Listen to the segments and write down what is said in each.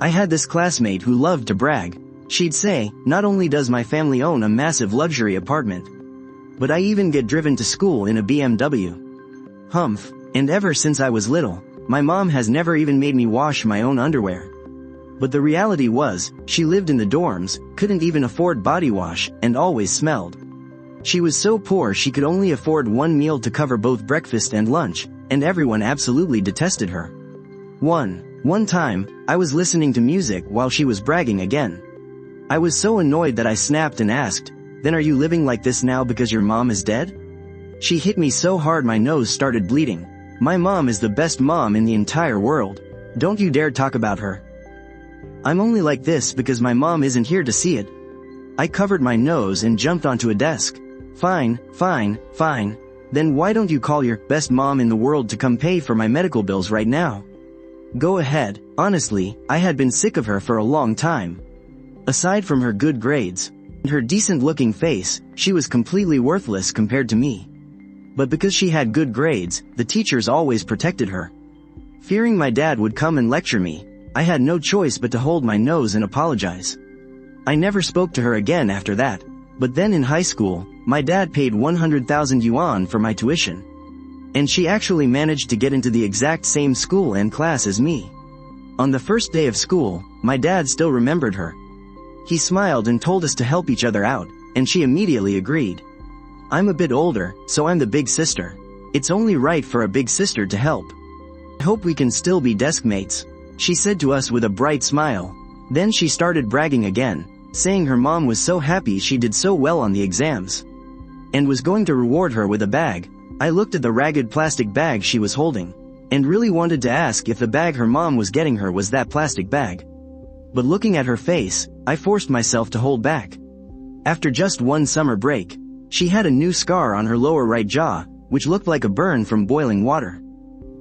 I had this classmate who loved to brag. She'd say, not only does my family own a massive luxury apartment, but I even get driven to school in a BMW. Humph, and ever since I was little, my mom has never even made me wash my own underwear. But the reality was, she lived in the dorms, couldn't even afford body wash, and always smelled. She was so poor she could only afford one meal to cover both breakfast and lunch, and everyone absolutely detested her. One time, I was listening to music while she was bragging again. I was so annoyed that I snapped and asked, "Then are you living like this now because your mom is dead?" She hit me so hard my nose started bleeding. My mom is the best mom in the entire world. Don't you dare talk about her. I'm only like this because my mom isn't here to see it. I covered my nose and jumped onto a desk. Fine. Then why don't you call your best mom in the world to come pay for my medical bills right now? Go ahead. Honestly, I had been sick of her for a long time. Aside from her good grades and her decent-looking face, she was completely worthless compared to me. But because she had good grades, the teachers always protected her. Fearing my dad would come and lecture me, I had no choice but to hold my nose and apologize. I never spoke to her again after that, but then in high school, my dad paid 100,000 yuan for my tuition. And she actually managed to get into the exact same school and class as me. On the first day of school, my dad still remembered her. He smiled and told us to help each other out, and she immediately agreed. I'm a bit older, so I'm the big sister. It's only right for a big sister to help. I hope we can still be desk mates, she said to us with a bright smile. Then she started bragging again, saying her mom was so happy she did so well on the exams, and was going to reward her with a bag. I looked at the ragged plastic bag she was holding, and really wanted to ask if the bag her mom was getting her was that plastic bag. But looking at her face, I forced myself to hold back. After just one summer break, she had a new scar on her lower right jaw, which looked like a burn from boiling water.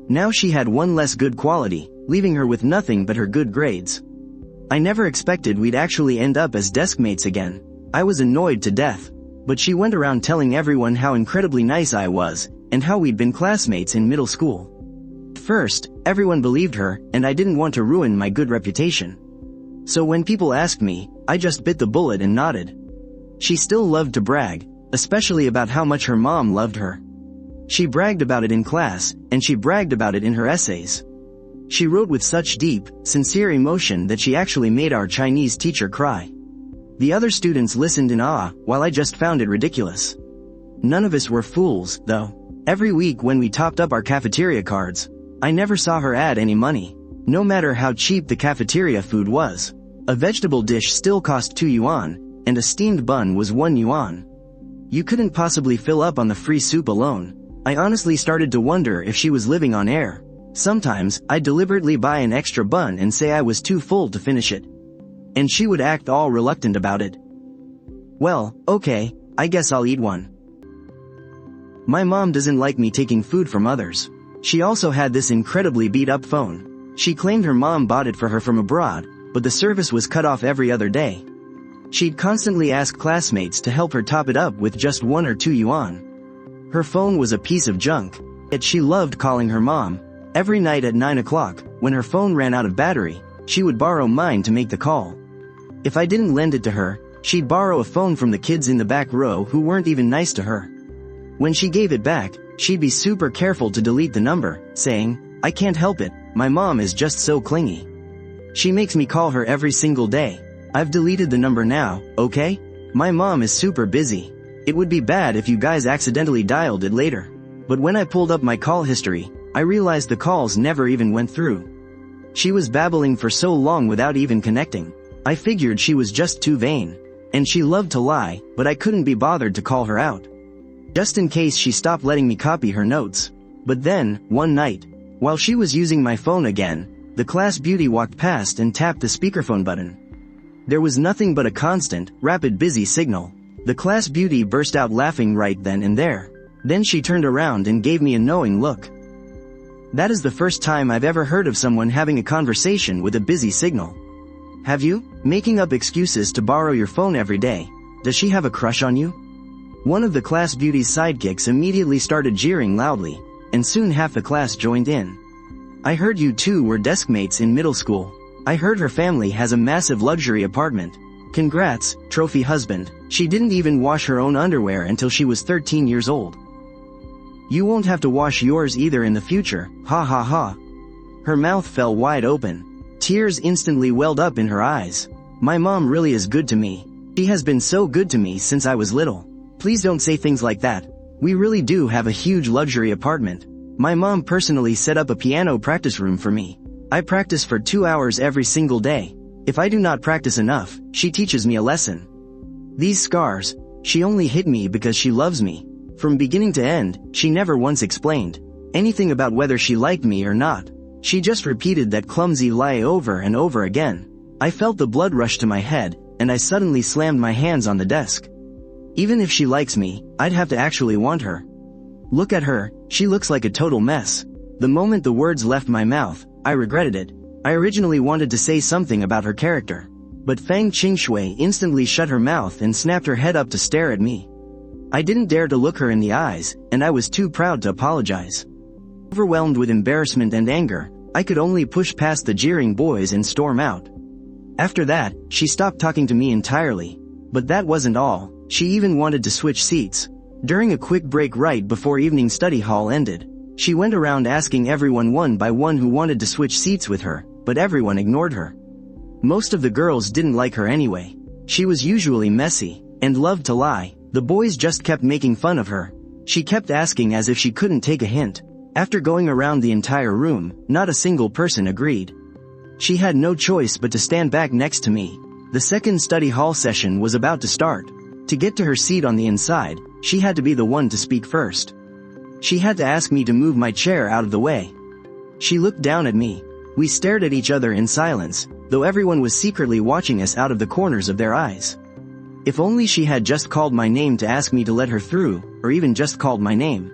Now she had one less good quality, leaving her with nothing but her good grades. I never expected we'd actually end up as desk mates again. I was annoyed to death, but she went around telling everyone how incredibly nice I was, and how we'd been classmates in middle school. At first, everyone believed her, and I didn't want to ruin my good reputation. So when people asked me, I just bit the bullet and nodded. She still loved to brag, especially about how much her mom loved her. She bragged about it in class, and she bragged about it in her essays. She wrote with such deep, sincere emotion that she actually made our Chinese teacher cry. The other students listened in awe, while I just found it ridiculous. None of us were fools, though. Every week when we topped up our cafeteria cards, I never saw her add any money. No matter how cheap the cafeteria food was, a vegetable dish still cost 2 yuan, and a steamed bun was 1 yuan. You couldn't possibly fill up on the free soup alone. I honestly started to wonder if she was living on air. Sometimes, I'd deliberately buy an extra bun and say I was too full to finish it. And she would act all reluctant about it. Well, okay, I guess I'll eat one. My mom doesn't like me taking food from others. She also had this incredibly beat-up phone. She claimed her mom bought it for her from abroad, but the service was cut off every other day. She'd constantly ask classmates to help her top it up with just 1 or 2 yuan. Her phone was a piece of junk, yet she loved calling her mom. Every night at 9 o'clock, when her phone ran out of battery, she would borrow mine to make the call. If I didn't lend it to her, she'd borrow a phone from the kids in the back row who weren't even nice to her. When she gave it back, she'd be super careful to delete the number, saying, "I can't help it, my mom is just so clingy. She makes me call her every single day. I've deleted the number now, okay? My mom is super busy. It would be bad if you guys accidentally dialed it later." But when I pulled up my call history, I realized the calls never even went through. She was babbling for so long without even connecting. I figured she was just too vain. And she loved to lie, but I couldn't be bothered to call her out, just in case she stopped letting me copy her notes. But then, one night, while she was using my phone again, the class beauty walked past and tapped the speakerphone button. There was nothing but a constant, rapid busy signal. The class beauty burst out laughing right then and there. Then she turned around and gave me a knowing look. That is the first time I've ever heard of someone having a conversation with a busy signal. Have you? Making up excuses to borrow your phone every day. Does she have a crush on you? One of the class beauty's sidekicks immediately started jeering loudly, and soon half the class joined in. I heard you two were desk mates in middle school. I heard her family has a massive luxury apartment. Congrats, trophy husband. She didn't even wash her own underwear until she was 13 years old. You won't have to wash yours either in the future, ha ha ha. Her mouth fell wide open. Tears instantly welled up in her eyes. My mom really is good to me. She has been so good to me since I was little. Please don't say things like that. We really do have a huge luxury apartment. My mom personally set up a piano practice room for me. I practice for 2 hours every single day. If I do not practice enough, she teaches me a lesson. These scars, she only hit me because she loves me. From beginning to end, she never once explained anything about whether she liked me or not. She just repeated that clumsy lie over and over again. I felt the blood rush to my head, and I suddenly slammed my hands on the desk. Even if she likes me, I'd have to actually want her. Look at her, she looks like a total mess. The moment the words left my mouth, I regretted it. I originally wanted to say something about her character. But Fang Qingxue instantly shut her mouth and snapped her head up to stare at me. I didn't dare to look her in the eyes, and I was too proud to apologize. Overwhelmed with embarrassment and anger, I could only push past the jeering boys and storm out. After that, she stopped talking to me entirely. But that wasn't all. She even wanted to switch seats. During a quick break right before evening study hall ended, she went around asking everyone one by one who wanted to switch seats with her, but everyone ignored her. Most of the girls didn't like her anyway. She was usually messy, and loved to lie. The boys just kept making fun of her. She kept asking as if she couldn't take a hint. After going around the entire room, not a single person agreed. She had no choice but to stand back next to me. The second study hall session was about to start. To get to her seat on the inside, she had to be the one to speak first. She had to ask me to move my chair out of the way. She looked down at me. We stared at each other in silence, though everyone was secretly watching us out of the corners of their eyes. If only she had just called my name to ask me to let her through, or even just called my name.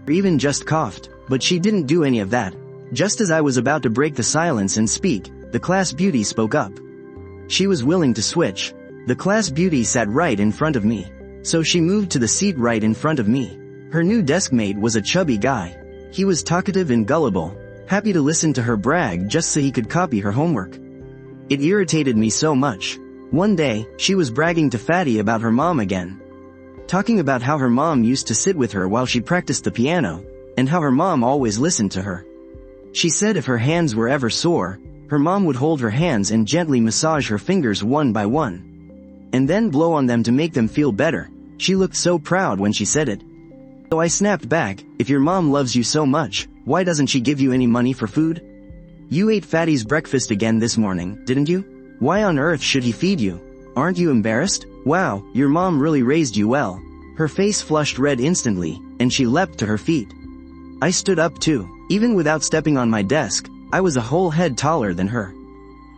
Or even just coughed, but she didn't do any of that. Just as I was about to break the silence and speak, the class beauty spoke up. She was willing to switch. The class beauty sat right in front of me, so she moved to the seat right in front of me. Her new desk mate was a chubby guy. He was talkative and gullible, happy to listen to her brag just so he could copy her homework. It irritated me so much. One day, she was bragging to Fatty about her mom again. Talking about how her mom used to sit with her while she practiced the piano, and how her mom always listened to her. She said if her hands were ever sore, her mom would hold her hands and gently massage her fingers one by one, and then blow on them to make them feel better. She looked so proud when she said it. So I snapped back, if your mom loves you so much, why doesn't she give you any money for food? You ate Fatty's breakfast again this morning, didn't you? Why on earth should he feed you? Aren't you embarrassed? Wow, your mom really raised you well. Her face flushed red instantly, and she leapt to her feet. I stood up too. Even without stepping on my desk, I was a whole head taller than her.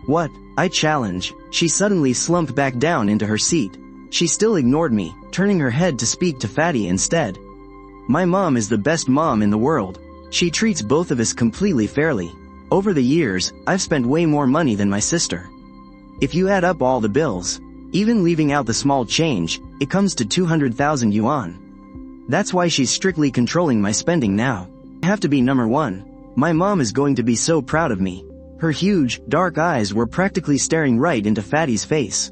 What? I challenge. She suddenly slumped back down into her seat. She still ignored me, turning her head to speak to Fatty instead. My mom is the best mom in the world. She treats both of us completely fairly. Over the years, I've spent way more money than my sister. If you add up all the bills, even leaving out the small change, it comes to 200,000 yuan. That's why she's strictly controlling my spending now. I have to be number one. My mom is going to be so proud of me. Her huge, dark eyes were practically staring right into Fatty's face.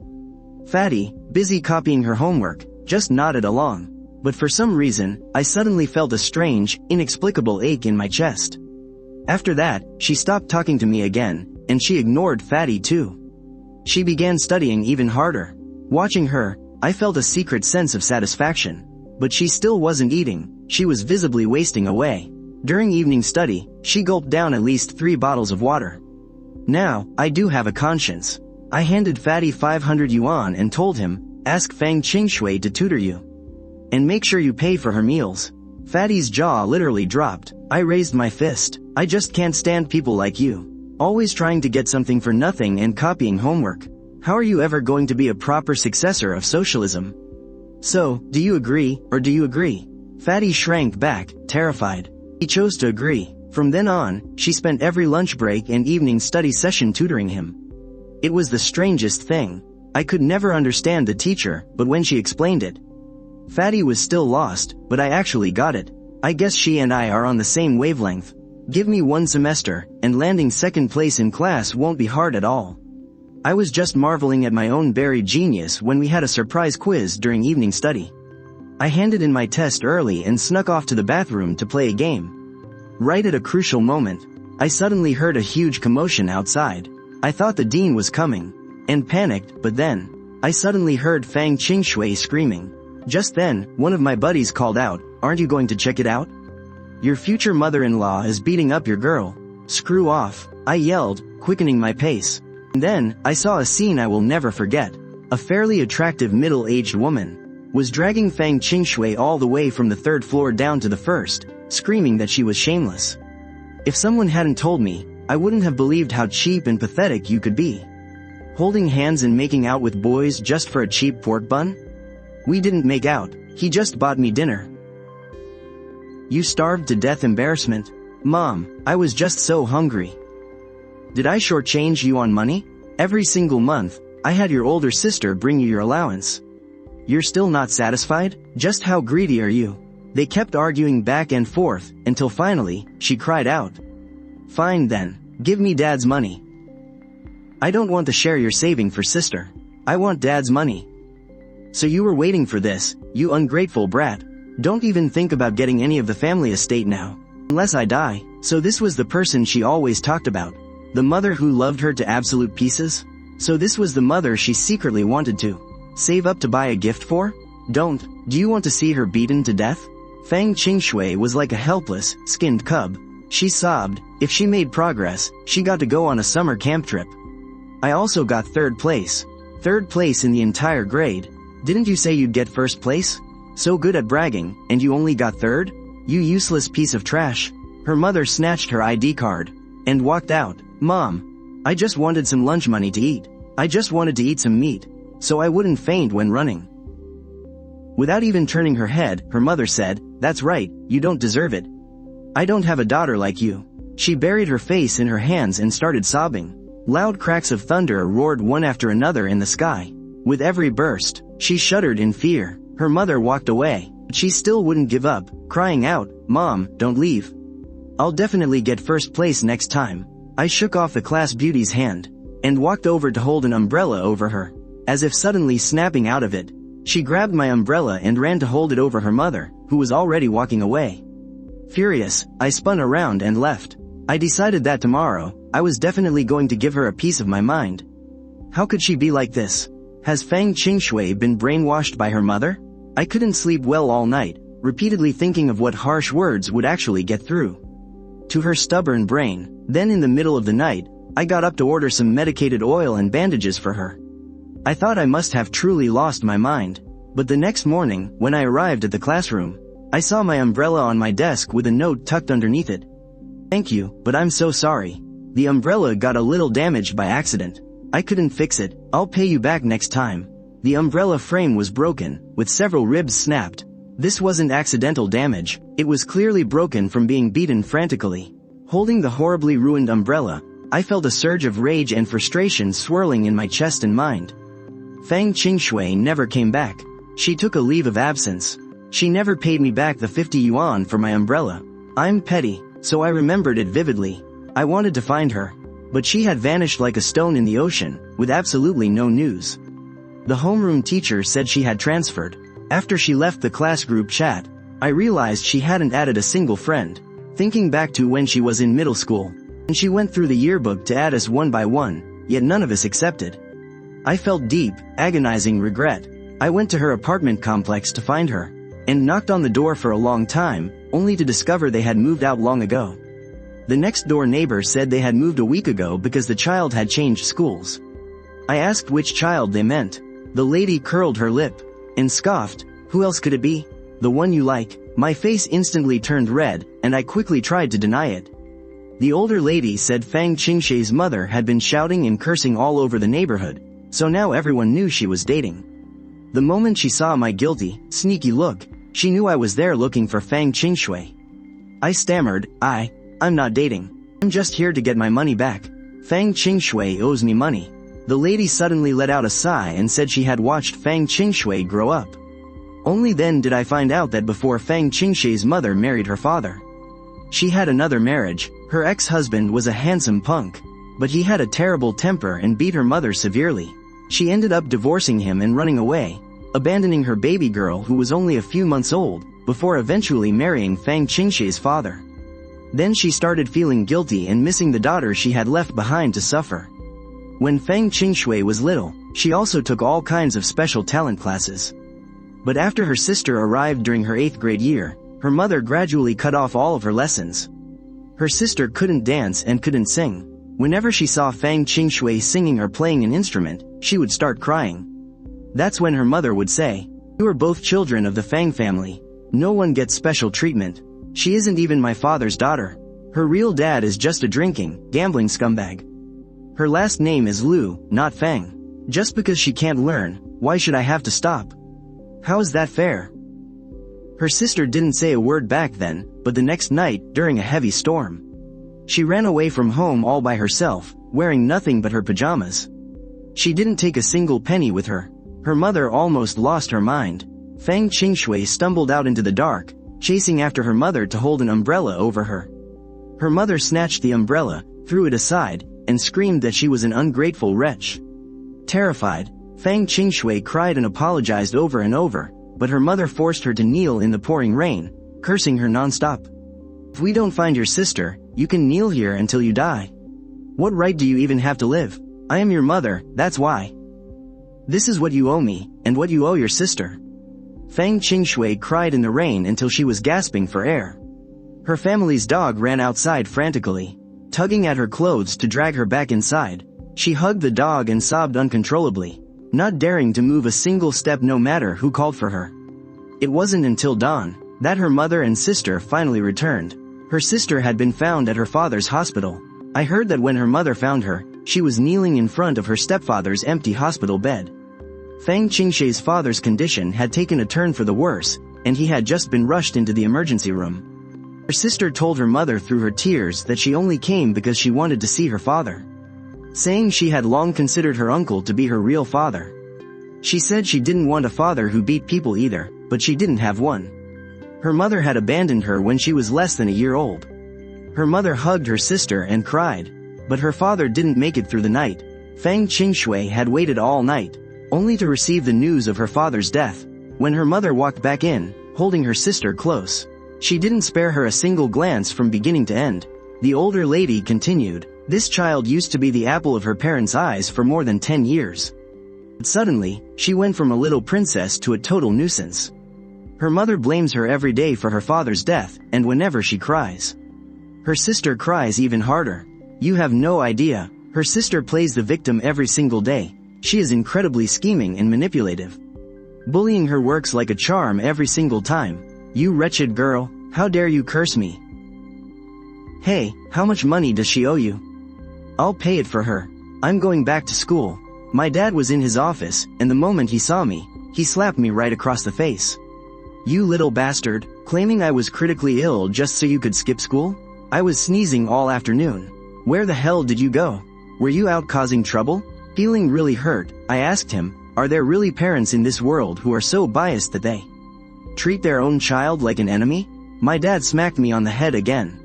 Fatty, busy copying her homework, just nodded along. But for some reason, I suddenly felt a strange, inexplicable ache in my chest. After that, she stopped talking to me again, and she ignored Fatty too. She began studying even harder. Watching her, I felt a secret sense of satisfaction. But she still wasn't eating. She was visibly wasting away. During evening study, she gulped down at least 3 bottles of water. Now, I do have a conscience. I handed Fatty 500 yuan and told him, ask Fang Qingxue to tutor you. And make sure you pay for her meals. Fatty's jaw literally dropped. I raised my fist. I just can't stand people like you. Always trying to get something for nothing and copying homework. How are you ever going to be a proper successor of socialism? So, do you agree, or do you agree? Fatty shrank back, terrified. He chose to agree. From then on, she spent every lunch break and evening study session tutoring him. It was the strangest thing. I could never understand the teacher, but when she explained it, Fatty was still lost, but I actually got it. I guess she and I are on the same wavelength. Give me 1 semester, and landing second place in class won't be hard at all. I was just marveling at my own buried genius when we had a surprise quiz during evening study. I handed in my test early and snuck off to the bathroom to play a game. Right at a crucial moment, I suddenly heard a huge commotion outside. I thought the dean was coming, and panicked, but then, I suddenly heard Fang Qingxue screaming. Just then, one of my buddies called out, "Aren't you going to check it out? Your future mother-in-law is beating up your girl." "Screw off," I yelled, quickening my pace. And then, I saw a scene I will never forget. A fairly attractive middle-aged woman was dragging Fang Qingxue all the way from the 3rd floor down to the 1st, screaming that she was shameless. If someone hadn't told me, I wouldn't have believed how cheap and pathetic you could be. Holding hands and making out with boys just for a cheap pork bun? We didn't make out, he just bought me dinner. You starved to death. Embarrassment. Mom, I was just so hungry. Did I shortchange you on money? Every single month, I had your older sister bring you your allowance. You're still not satisfied? Just how greedy are you? They kept arguing back and forth, until finally, she cried out. Fine then, give me Dad's money. I don't want to share your saving for sister. I want Dad's money. So you were waiting for this, you ungrateful brat. Don't even think about getting any of the family estate now. Unless I die. So this was the person she always talked about. The mother who loved her to absolute pieces? So this was the mother she secretly wanted to save up to buy a gift for? Don't. Do you want to see her beaten to death? Fang Qingxue was like a helpless, skinned cub. She sobbed. If she made progress, she got to go on a summer camp trip. I also got 3rd place. 3rd place in the entire grade. Didn't you say you'd get 1st place? So good at bragging, and you only got 3rd? You useless piece of trash. Her mother snatched her ID card and walked out. Mom, I just wanted some lunch money to eat. I just wanted to eat some meat, so I wouldn't faint when running. Without even turning her head, her mother said, "That's right, you don't deserve it. I don't have a daughter like you." She buried her face in her hands and started sobbing. Loud cracks of thunder roared one after another in the sky. With every burst, she shuddered in fear. Her mother walked away, but she still wouldn't give up, crying out, "Mom, don't leave. I'll definitely get 1st place next time." I shook off the class beauty's hand and walked over to hold an umbrella over her. As if suddenly snapping out of it, she grabbed my umbrella and ran to hold it over her mother, who was already walking away. Furious, I spun around and left. I decided that tomorrow, I was definitely going to give her a piece of my mind. How could she be like this? Has Fang Qingxue been brainwashed by her mother? I couldn't sleep well all night, repeatedly thinking of what harsh words would actually get through to her stubborn brain. Then in the middle of the night, I got up to order some medicated oil and bandages for her. I thought I must have truly lost my mind. But the next morning, when I arrived at the classroom, I saw my umbrella on my desk with a note tucked underneath it. "Thank you, but I'm so sorry. The umbrella got a little damaged by accident. I couldn't fix it. I'll pay you back next time." The umbrella frame was broken, with several ribs snapped. This wasn't accidental damage, it was clearly broken from being beaten frantically. Holding the horribly ruined umbrella, I felt a surge of rage and frustration swirling in my chest and mind. Fang Qingxue never came back. She took a leave of absence. She never paid me back the 50 yuan for my umbrella. I'm petty, so I remembered it vividly. I wanted to find her, but she had vanished like a stone in the ocean, with absolutely no news. The homeroom teacher said she had transferred. After she left the class group chat, I realized she hadn't added a single friend. Thinking back to when she was in middle school, and she went through the yearbook to add us one by one, yet none of us accepted. I felt deep, agonizing regret. I went to her apartment complex to find her, and knocked on the door for a long time, only to discover they had moved out long ago. The next door neighbor said they had moved a week ago because the child had changed schools. I asked which child they meant. The lady curled her lip and scoffed. "Who else could it be? The one you like?" My face instantly turned red, and I quickly tried to deny it. The older lady said Fang Qingxue's mother had been shouting and cursing all over the neighborhood, so now everyone knew she was dating. The moment she saw my guilty, sneaky look, she knew I was there looking for Fang Qingxue. I stammered, I'm not dating. I'm just here to get my money back. Fang Qingxue owes me money." The lady suddenly let out a sigh and said she had watched Fang Qingxue grow up. Only then did I find out that before Fang Qingxue's mother married her father, she had another marriage, Her ex-husband was a handsome punk, but he had a terrible temper and beat her mother severely. She ended up divorcing him and running away, abandoning her baby girl who was only a few months old, before eventually marrying Fang Qingxue's father. Then she started feeling guilty and missing the daughter she had left behind to suffer. When Fang Qingxue was little, she also took all kinds of special talent classes. But after her sister arrived during her 8th grade year, her mother gradually cut off all of her lessons. Her sister couldn't dance and couldn't sing. Whenever she saw Fang Qingxue singing or playing an instrument, she would start crying. That's when her mother would say, "You are both children of the Fang family. No one gets special treatment. She isn't even my father's daughter. Her real dad is just a drinking, gambling scumbag. Her last name is Liu, not Fang. Just because she can't learn, why should I have to stop? How is that fair?" Her sister didn't say a word back then, but the next night, during a heavy storm, she ran away from home all by herself, wearing nothing but her pajamas. She didn't take a single penny with her. Her mother almost lost her mind. Fang Qingxue stumbled out into the dark, chasing after her mother to hold an umbrella over her. Her mother snatched the umbrella, threw it aside, and screamed that she was an ungrateful wretch. Terrified, Fang Qingxue cried and apologized over and over, but her mother forced her to kneel in the pouring rain, cursing her non-stop. "If we don't find your sister, you can kneel here until you die. What right do you even have to live? I am your mother, that's why. This is what you owe me, and what you owe your sister." Fang Qingxue cried in the rain until she was gasping for air. Her family's dog ran outside frantically, tugging at her clothes to drag her back inside. She hugged the dog and sobbed uncontrollably, not daring to move a single step no matter who called for her. It wasn't until dawn that her mother and sister finally returned. Her sister had been found at her father's hospital. I heard that when her mother found her, she was kneeling in front of her stepfather's empty hospital bed. Fang Qingxue's father's condition had taken a turn for the worse, and he had just been rushed into the emergency room. Her sister told her mother through her tears that she only came because she wanted to see her father, saying she had long considered her uncle to be her real father. She said she didn't want a father who beat people either, but she didn't have one. Her mother had abandoned her when she was less than a year old. Her mother hugged her sister and cried, but her father didn't make it through the night. Fang Qingxue had waited all night, only to receive the news of her father's death. When her mother walked back in, holding her sister close, she didn't spare her a single glance from beginning to end. The older lady continued, "This child used to be the apple of her parents' eyes for more than 10 years. But suddenly, she went from a little princess to a total nuisance. Her mother blames her every day for her father's death, and whenever she cries, her sister cries even harder. You have no idea, her sister plays the victim every single day. She is incredibly scheming and manipulative. Bullying her works like a charm every single time. You wretched girl, how dare you curse me? Hey, how much money does she owe you? I'll pay it for her. I'm going back to school." My dad was in his office, and the moment he saw me, he slapped me right across the face. "You little bastard, claiming I was critically ill just so you could skip school? I was sneezing all afternoon. Where the hell did you go? Were you out causing trouble?" Feeling really hurt, I asked him, "Are there really parents in this world who are so biased that they treat their own child like an enemy?" My dad smacked me on the head again.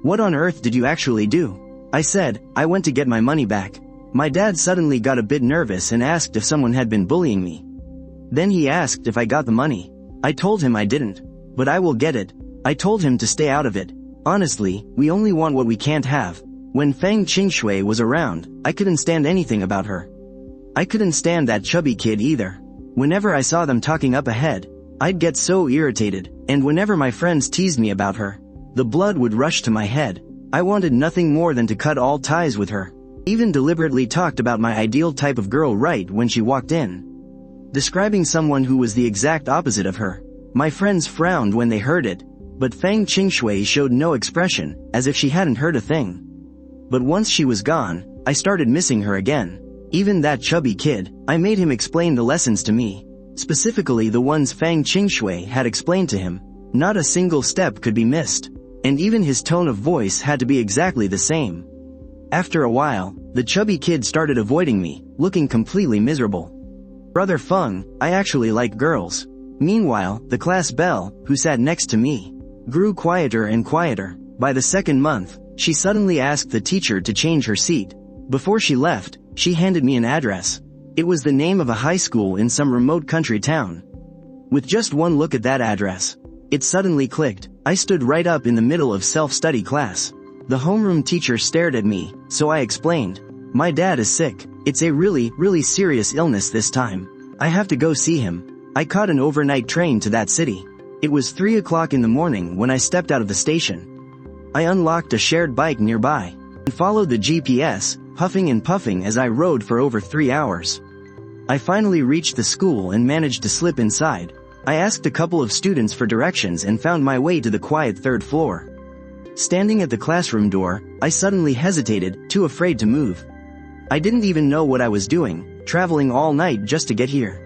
"What on earth did you actually do?" I said, "I went to get my money back." My dad suddenly got a bit nervous and asked if someone had been bullying me. Then he asked if I got the money. I told him I didn't. "But I will get it." I told him to stay out of it. Honestly, we only want what we can't have. When Fang Qingxue was around, I couldn't stand anything about her. I couldn't stand that chubby kid either. Whenever I saw them talking up ahead, I'd get so irritated, and whenever my friends teased me about her, the blood would rush to my head. I wanted nothing more than to cut all ties with her. Even deliberately talked about my ideal type of girl right when she walked in, describing someone who was the exact opposite of her. My friends frowned when they heard it, but Fang Qingxue showed no expression, as if she hadn't heard a thing. But once she was gone, I started missing her again. Even that chubby kid, I made him explain the lessons to me, specifically the ones Fang Qingxue had explained to him. Not a single step could be missed, and even his tone of voice had to be exactly the same. After a while, the chubby kid started avoiding me, looking completely miserable. "Brother Feng, I actually like girls." Meanwhile, the class belle, who sat next to me, grew quieter and quieter. By the second month, she suddenly asked the teacher to change her seat. Before she left, she handed me an address. It was the name of a high school in some remote country town. With just one look at that address, it suddenly clicked. I stood right up in the middle of self-study class. The homeroom teacher stared at me, so I explained. My dad is sick. It's a really serious illness this time. I have to go see him. I caught an overnight train to that city. It was 3 o'clock in the morning when I stepped out of the station. I unlocked a shared bike nearby and followed the GPS, puffing and puffing as I rode for over 3 hours. I finally reached the school and managed to slip inside. I asked a couple of students for directions and found my way to the quiet third floor. Standing at the classroom door, I suddenly hesitated, too afraid to move. I didn't even know what I was doing, traveling all night just to get here.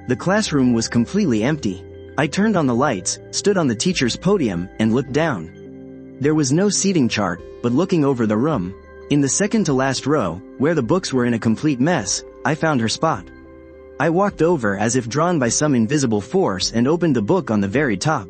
The classroom was completely empty. I turned on the lights, stood on the teacher's podium, and looked down. There was no seating chart, but looking over the room, in the second to last row, where the books were in a complete mess, I found her spot. I walked over as if drawn by some invisible force and opened the book on the very top.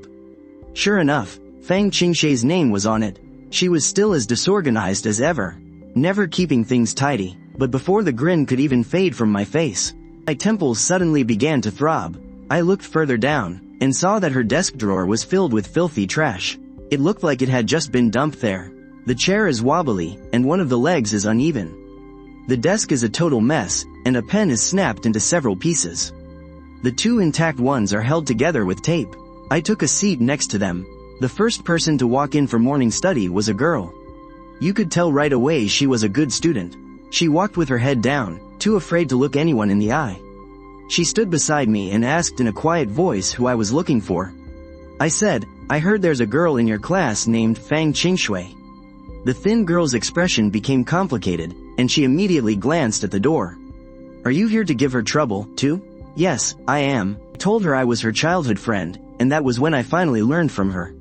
Sure enough, Fang Qingxue's name was on it. She was still as disorganized as ever, never keeping things tidy, but before the grin could even fade from my face, my temples suddenly began to throb. I looked further down, and saw that her desk drawer was filled with filthy trash. It looked like it had just been dumped there. The chair is wobbly, and one of the legs is uneven. The desk is a total mess, and a pen is snapped into several pieces. The two intact ones are held together with tape. I took a seat next to them. The first person to walk in for morning study was a girl. You could tell right away she was a good student. She walked with her head down, too afraid to look anyone in the eye. She stood beside me and asked in a quiet voice who I was looking for. I said, "I heard there's a girl in your class named Fang Qingxue." The thin girl's expression became complicated, and she immediately glanced at the door. "Are you here to give her trouble, too?" "Yes, I am." I told her I was her childhood friend, and that was when I finally learned from her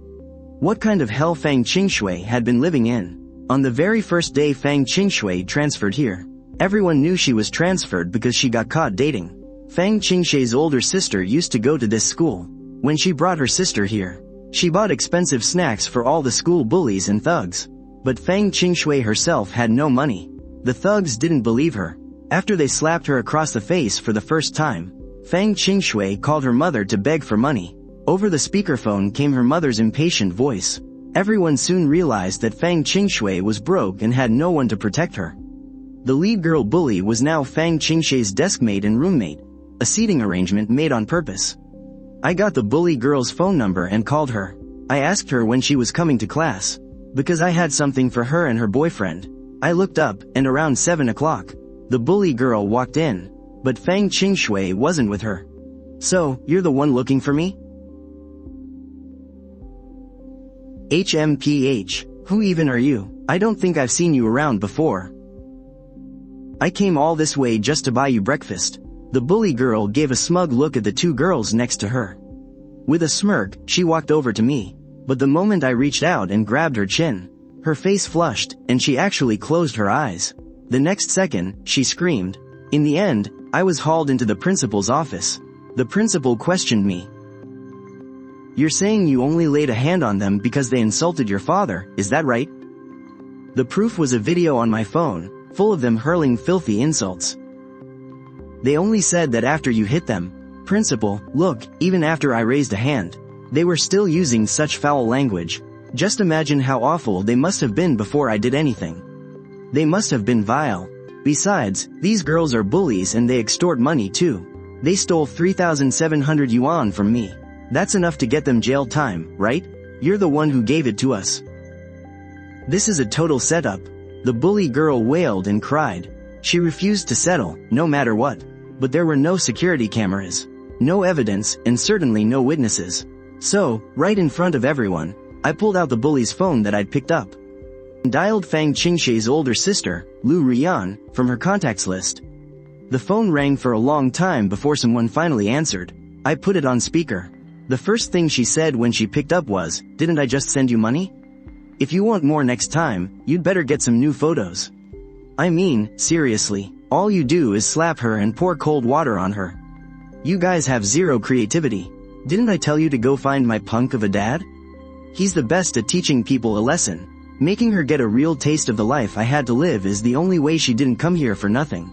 what kind of hell Fang Qingxue had been living in. On the very first day Fang Qingxue transferred here, everyone knew she was transferred because she got caught dating. Fang Qingxue's older sister used to go to this school. When she brought her sister here, she bought expensive snacks for all the school bullies and thugs. But Fang Qingxue herself had no money. The thugs didn't believe her. After they slapped her across the face for the first time, Fang Qingxue called her mother to beg for money. Over the speakerphone came her mother's impatient voice. Everyone soon realized that Fang Qingxue was broke and had no one to protect her. The lead girl bully was now Fang Qingxue's deskmate and roommate, a seating arrangement made on purpose. I got the bully girl's phone number and called her. I asked her when she was coming to class, because I had something for her and her boyfriend. I looked up, and around 7 o'clock, the bully girl walked in, but Fang Qingxue wasn't with her. "So, you're the one looking for me?" HMPH, who even are you? I don't think I've seen you around before. I came all this way just to buy you breakfast. The bully girl gave a smug look at the two girls next to her. With a smirk, she walked over to me, but the moment I reached out and grabbed her chin, her face flushed, and she actually closed her eyes. The next second, she screamed. In the end, I was hauled into the principal's office. The principal questioned me. "You're saying you only laid a hand on them because they insulted your father, is that right?" The proof was a video on my phone, full of them hurling filthy insults. "They only said that after you hit them." "Principal, look, even after I raised a hand, they were still using such foul language. Just imagine how awful they must have been before I did anything. They must have been vile. Besides, these girls are bullies and they extort money too. They stole 3,700 yuan from me. That's enough to get them jail time, right? You're the one who gave it to us." This is a total setup. The bully girl wailed and cried. She refused to settle, no matter what. But there were no security cameras, no evidence, and certainly no witnesses. So, right in front of everyone, I pulled out the bully's phone that I'd picked up and dialed Fang Qingxue's older sister, Liu Ruyan, from her contacts list. The phone rang for a long time before someone finally answered. I put it on speaker. The first thing she said when she picked up was, "Didn't I just send you money? If you want more next time, you'd better get some new photos." I mean, seriously, all you do is slap her and pour cold water on her. You guys have zero creativity. Didn't I tell you to go find my punk of a dad? He's the best at teaching people a lesson. Making her get a real taste of the life I had to live is the only way she didn't come here for nothing.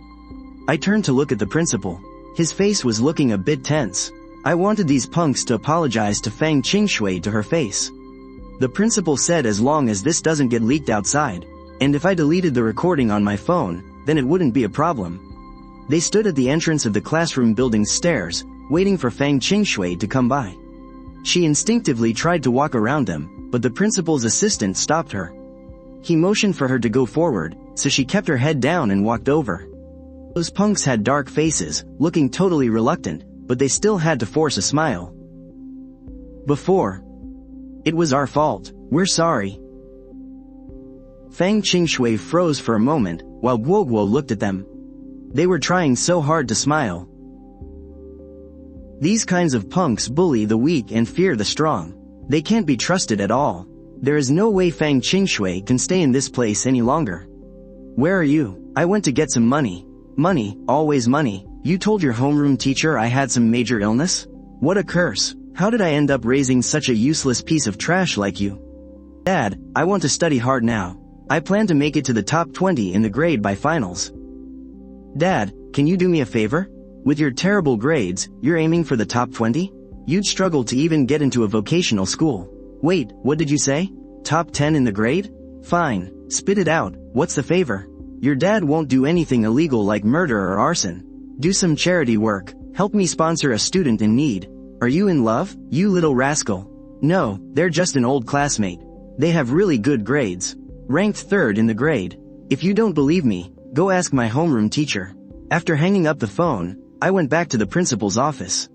I turned to look at the principal. His face was looking a bit tense. I wanted these punks to apologize to Fang Qingxue to her face. The principal said as long as this doesn't get leaked outside, and if I deleted the recording on my phone, then it wouldn't be a problem. They stood at the entrance of the classroom building's stairs, waiting for Fang Qingxue to come by. She instinctively tried to walk around them, but the principal's assistant stopped her. He motioned for her to go forward, so she kept her head down and walked over. Those punks had dark faces, looking totally reluctant, but they still had to force a smile. Before. It was our fault, we're sorry. Fang Qingxue froze for a moment, while Guoguo looked at them. They were trying so hard to smile. These kinds of punks bully the weak and fear the strong. They can't be trusted at all. There is no way Fang Qingxue can stay in this place any longer. Where are you? I went to get some money. Money, always money. You told your homeroom teacher I had some major illness? What a curse. How did I end up raising such a useless piece of trash like you? Dad, I want to study hard now. I plan to make it to the top 20 in the grade by finals. Dad, can you do me a favor? With your terrible grades, you're aiming for the top 20? You'd struggle to even get into a vocational school. Wait, what did you say? Top 10 in the grade? Fine, spit it out, what's the favor? Your dad won't do anything illegal like murder or arson. Do some charity work, help me sponsor a student in need. Are you in love, you little rascal? No, they're just an old classmate. They have really good grades. Ranked 3rd in the grade. If you don't believe me, go ask my homeroom teacher. After hanging up the phone, I went back to the principal's office.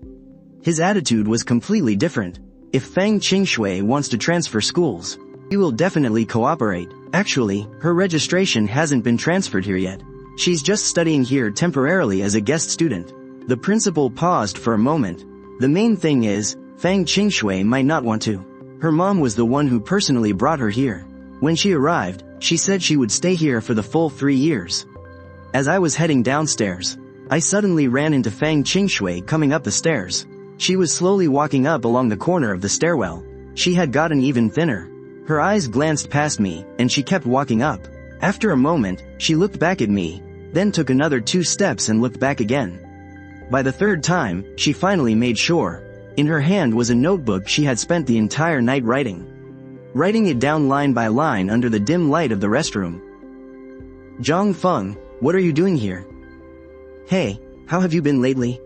His attitude was completely different. If Fang Qingxue wants to transfer schools, he will definitely cooperate. Actually, her registration hasn't been transferred here yet. She's just studying here temporarily as a guest student. The principal paused for a moment. The main thing is, Fang Qingxue might not want to. Her mom was the one who personally brought her here. When she arrived, she said she would stay here for the full 3 years. As I was heading downstairs, I suddenly ran into Fang Qingxue coming up the stairs. She was slowly walking up along the corner of the stairwell. She had gotten even thinner. Her eyes glanced past me, and she kept walking up. After a moment, she looked back at me, then took another 2 steps and looked back again. By the 3rd time, she finally made sure. In her hand was a notebook she had spent the entire night writing. Writing it down line by line under the dim light of the restroom. Jiang Feng, what are you doing here? Hey, how have you been lately?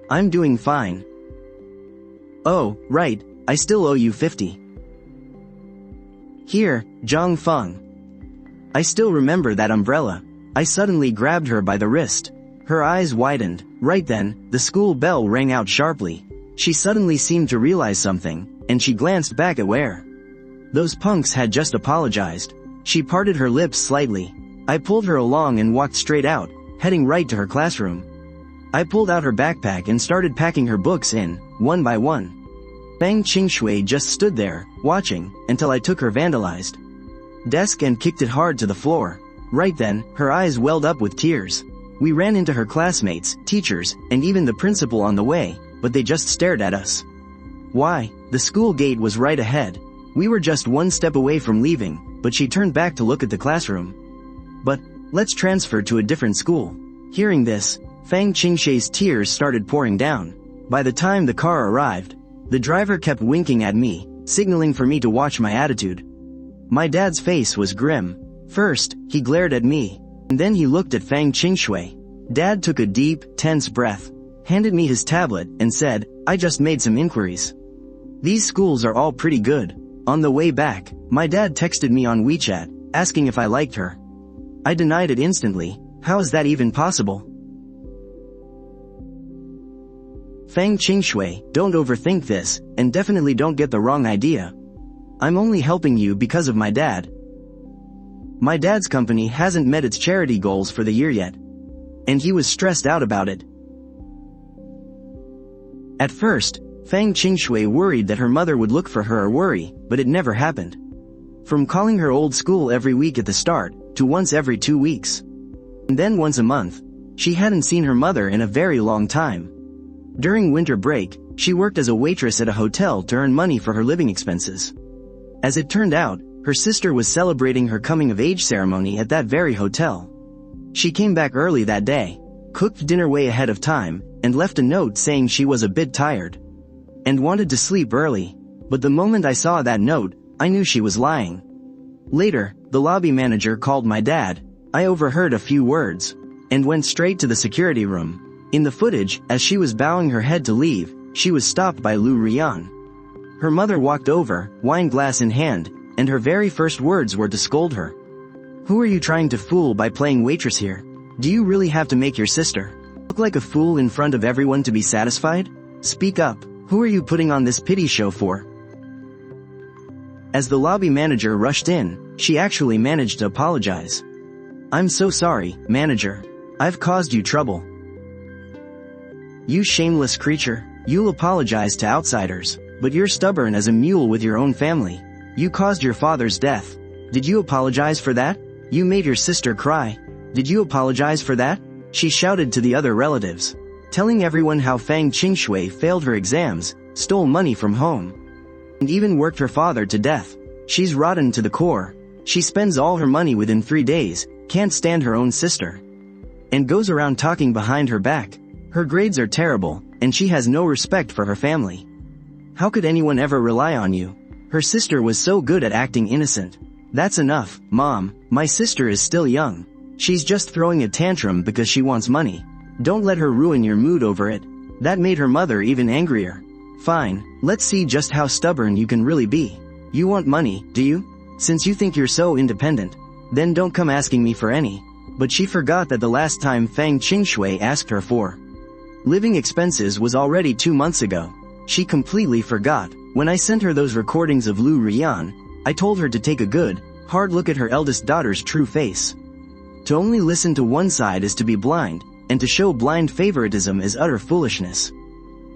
I'm doing fine. Oh, right, I still owe you 50. Here, Jiang Feng. I still remember that umbrella. I suddenly grabbed her by the wrist. Her eyes widened. Right then, the school bell rang out sharply. She suddenly seemed to realize something, and she glanced back at where. Those punks had just apologized. She parted her lips slightly. I pulled her along and walked straight out, heading right to her classroom. I pulled out her backpack and started packing her books in, one by one. Fang Qingxue just stood there, watching, until I took her vandalized desk and kicked it hard to the floor. Right then, her eyes welled up with tears. We ran into her classmates, teachers, and even the principal on the way, but they just stared at us. Why? The school gate was right ahead. We were just 1 step away from leaving, but she turned back to look at the classroom. But, let's transfer to a different school. Hearing this, Fang Qingxue's tears started pouring down. By the time the car arrived, the driver kept winking at me, signaling for me to watch my attitude. My dad's face was grim. First, he glared at me, and then he looked at Fang Qingxue. Dad took a deep, tense breath, handed me his tablet, and said, I just made some inquiries. These schools are all pretty good. On the way back, my dad texted me on WeChat, asking if I liked her. I denied it instantly. How is that even possible? Fang Qingxue, don't overthink this, and definitely don't get the wrong idea. I'm only helping you because of my dad. My dad's company hasn't met its charity goals for the year yet. And he was stressed out about it. At first, Fang Qingxue worried that her mother would look for her or worry, but it never happened. From calling her old school every week at the start, to once every 2 weeks. And then once a month. She hadn't seen her mother in a very long time. During winter break, she worked as a waitress at a hotel to earn money for her living expenses. As it turned out, her sister was celebrating her coming-of-age ceremony at that very hotel. She came back early that day, cooked dinner way ahead of time, and left a note saying she was a bit tired and wanted to sleep early. But the moment I saw that note, I knew she was lying. Later, the lobby manager called my dad. I overheard a few words and went straight to the security room. In the footage, as she was bowing her head to leave, she was stopped by Liu Ruyan. Her mother walked over, wine glass in hand, and her very first words were to scold her. "Who are you trying to fool by playing waitress here? Do you really have to make your sister look like a fool in front of everyone to be satisfied? Speak up, who are you putting on this pity show for?" As the lobby manager rushed in, she actually managed to apologize. "I'm so sorry, manager. I've caused you trouble. You shameless creature, you'll apologize to outsiders, but you're stubborn as a mule with your own family. You caused your father's death. Did you apologize for that? You made your sister cry. Did you apologize for that?" She shouted to the other relatives, telling everyone how Fang Qingxue failed her exams, stole money from home, and even worked her father to death. She's rotten to the core. She spends all her money within 3 days, can't stand her own sister, and goes around talking behind her back. Her grades are terrible, and she has no respect for her family. How could anyone ever rely on you? Her sister was so good at acting innocent. That's enough, Mom. My sister is still young. She's just throwing a tantrum because she wants money. Don't let her ruin your mood over it. That made her mother even angrier. Fine, let's see just how stubborn you can really be. You want money, do you? Since you think you're so independent, then don't come asking me for any. But she forgot that the last time Fang Qingxue asked her for living expenses was already 2 months ago. She completely forgot. When I sent her those recordings of Liu Ruyan, I told her to take a good, hard look at her eldest daughter's true face. To only listen to one side is to be blind, and to show blind favoritism is utter foolishness.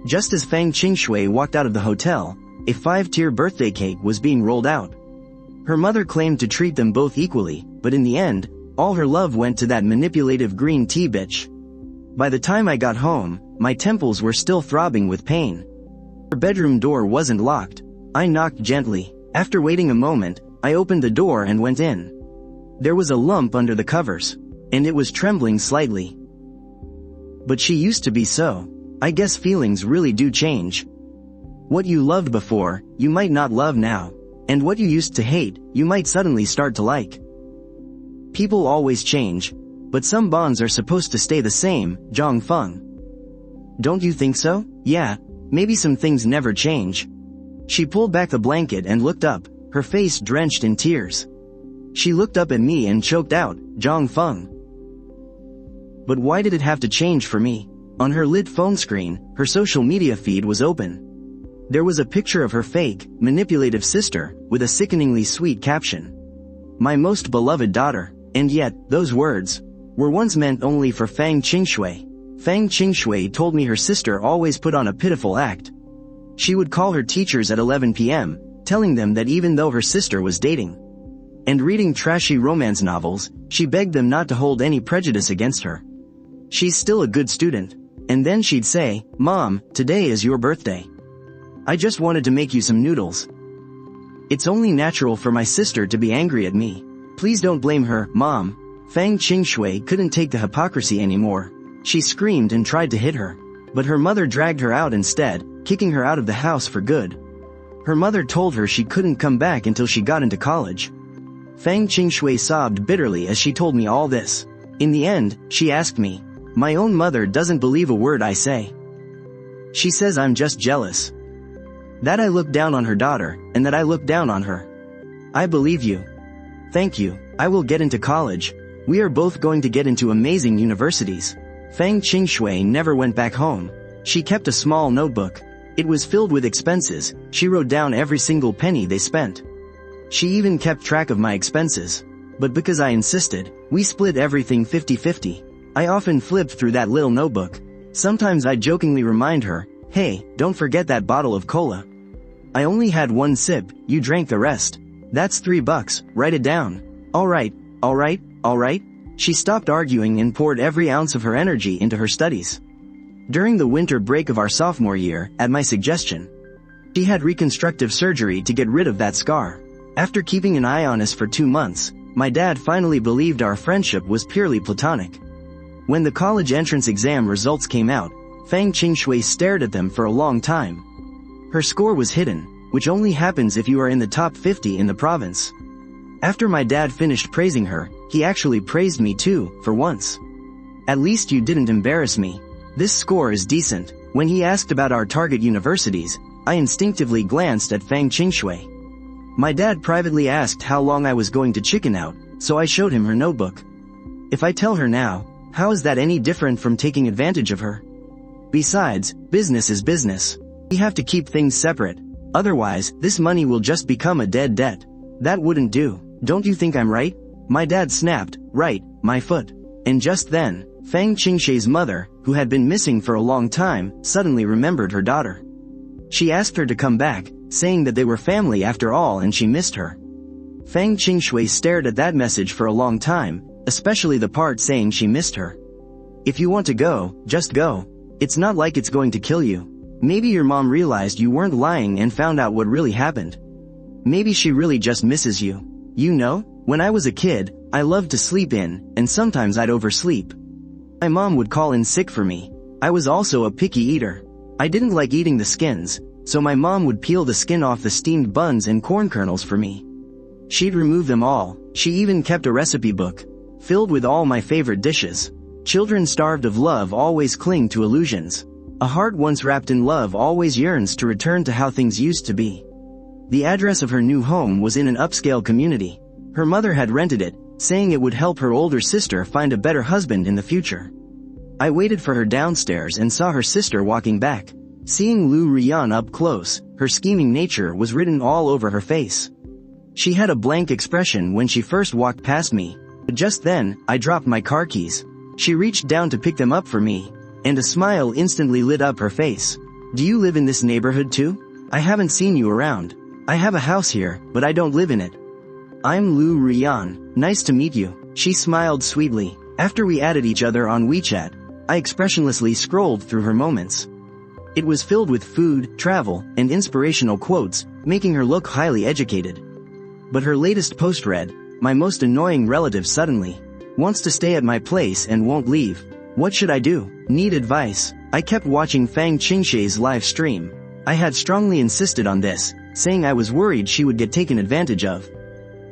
Just as Fang Qingxue walked out of the hotel, a 5-tier birthday cake was being rolled out. Her mother claimed to treat them both equally, but in the end, all her love went to that manipulative green tea bitch. By the time I got home, my temples were still throbbing with pain. Her bedroom door wasn't locked. I knocked gently. After waiting a moment, I opened the door and went in. There was a lump under the covers, and it was trembling slightly. But she used to be so. I guess feelings really do change. What you loved before, you might not love now. And what you used to hate, you might suddenly start to like. People always change, but some bonds are supposed to stay the same, Jiang Feng. Don't you think so? Yeah, maybe some things never change. She pulled back the blanket and looked up, her face drenched in tears. She looked up at me and choked out, "Jiang Feng." But why did it have to change for me? On her lit phone screen, her social media feed was open. There was a picture of her fake, manipulative sister, with a sickeningly sweet caption. "My most beloved daughter." And yet, those words were once meant only for Fang Qingxue. Fang Qingxue told me her sister always put on a pitiful act. She would call her teachers at 11 p.m., telling them that even though her sister was dating and reading trashy romance novels, she begged them not to hold any prejudice against her. She's still a good student. And then she'd say, "Mom, today is your birthday. I just wanted to make you some noodles." It's only natural for my sister to be angry at me. Please don't blame her, Mom. Fang Qingxue couldn't take the hypocrisy anymore. She screamed and tried to hit her. But her mother dragged her out instead, kicking her out of the house for good. Her mother told her she couldn't come back until she got into college. Fang Qingxue sobbed bitterly as she told me all this. In the end, she asked me. My own mother doesn't believe a word I say. She says I'm just jealous. That I look down on her daughter, and that I look down on her. I believe you. Thank you. I will get into college. We are both going to get into amazing universities. Fang Qingxue never went back home. She kept a small notebook. It was filled with expenses. She wrote down every single penny they spent. She even kept track of my expenses. But because I insisted, we split everything 50-50. I often flipped through that little notebook. Sometimes I jokingly remind her, "Hey, don't forget that bottle of cola. I only had 1 sip, you drank the rest. That's $3, write it down." Alright. She stopped arguing and poured every ounce of her energy into her studies. During the winter break of our sophomore year, at my suggestion, she had reconstructive surgery to get rid of that scar. After keeping an eye on us for 2 months, my dad finally believed our friendship was purely platonic. When the college entrance exam results came out, Fang Qingxue stared at them for a long time. Her score was hidden, which only happens if you are in the top 50 in the province. After my dad finished praising her, he actually praised me too, for once. At least you didn't embarrass me. This score is decent. When he asked about our target universities, I instinctively glanced at Fang Qingxue. My dad privately asked how long I was going to chicken out, so I showed him her notebook. If I tell her now, how is that any different from taking advantage of her? Besides, business is business. We have to keep things separate. Otherwise, this money will just become a dead debt. That wouldn't do. Don't you think I'm right? My dad snapped, right, my foot. And just then, Fang Qingxue's mother, who had been missing for a long time, suddenly remembered her daughter. She asked her to come back, saying that they were family after all and she missed her. Fang Qingxue stared at that message for a long time, especially the part saying she missed her. If you want to go, just go. It's not like it's going to kill you. Maybe your mom realized you weren't lying and found out what really happened. Maybe she really just misses you. You know, when I was a kid, I loved to sleep in, and sometimes I'd oversleep. My mom would call in sick for me. I was also a picky eater. I didn't like eating the skins, so my mom would peel the skin off the steamed buns and corn kernels for me. She'd remove them all. She even kept a recipe book, filled with all my favorite dishes. Children starved of love always cling to illusions. A heart once wrapped in love always yearns to return to how things used to be. The address of her new home was in an upscale community. Her mother had rented it, saying it would help her older sister find a better husband in the future. I waited for her downstairs and saw her sister walking back. Seeing Liu Ruyan up close, her scheming nature was written all over her face. She had a blank expression when she first walked past me, but just then, I dropped my car keys. She reached down to pick them up for me, and a smile instantly lit up her face. Do you live in this neighborhood too? I haven't seen you around. I have a house here, but I don't live in it. I'm Liu Ruyan, nice to meet you. She smiled sweetly. After we added each other on WeChat, I expressionlessly scrolled through her moments. It was filled with food, travel, and inspirational quotes, making her look highly educated. But her latest post read, "My most annoying relative suddenly wants to stay at my place and won't leave. What should I do? Need advice." I kept watching Fang Qingxue's live stream. I had strongly insisted on this, saying I was worried she would get taken advantage of.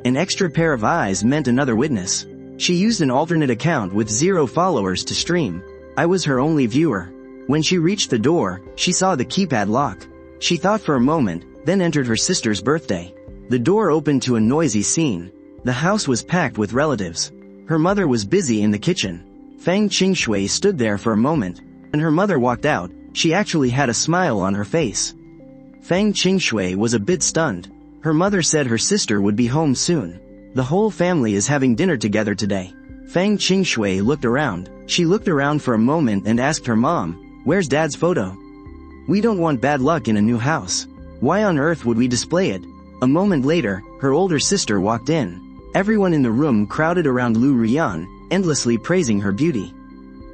An extra pair of eyes meant another witness. She used an alternate account with 0 followers to stream. I was her only viewer. When she reached the door, she saw the keypad lock. She thought for a moment, then entered her sister's birthday. The door opened to a noisy scene. The house was packed with relatives. Her mother was busy in the kitchen. Fang Qingxue stood there for a moment. When her mother walked out, she actually had a smile on her face. Fang Qingxue was a bit stunned. Her mother said her sister would be home soon. The whole family is having dinner together today. Fang Qingxue looked around. She looked around for a moment and asked her mom, "Where's Dad's photo? We don't want bad luck in a new house. Why on earth would we display it?" A moment later, her older sister walked in. Everyone in the room crowded around Liu Ruyan, endlessly praising her beauty.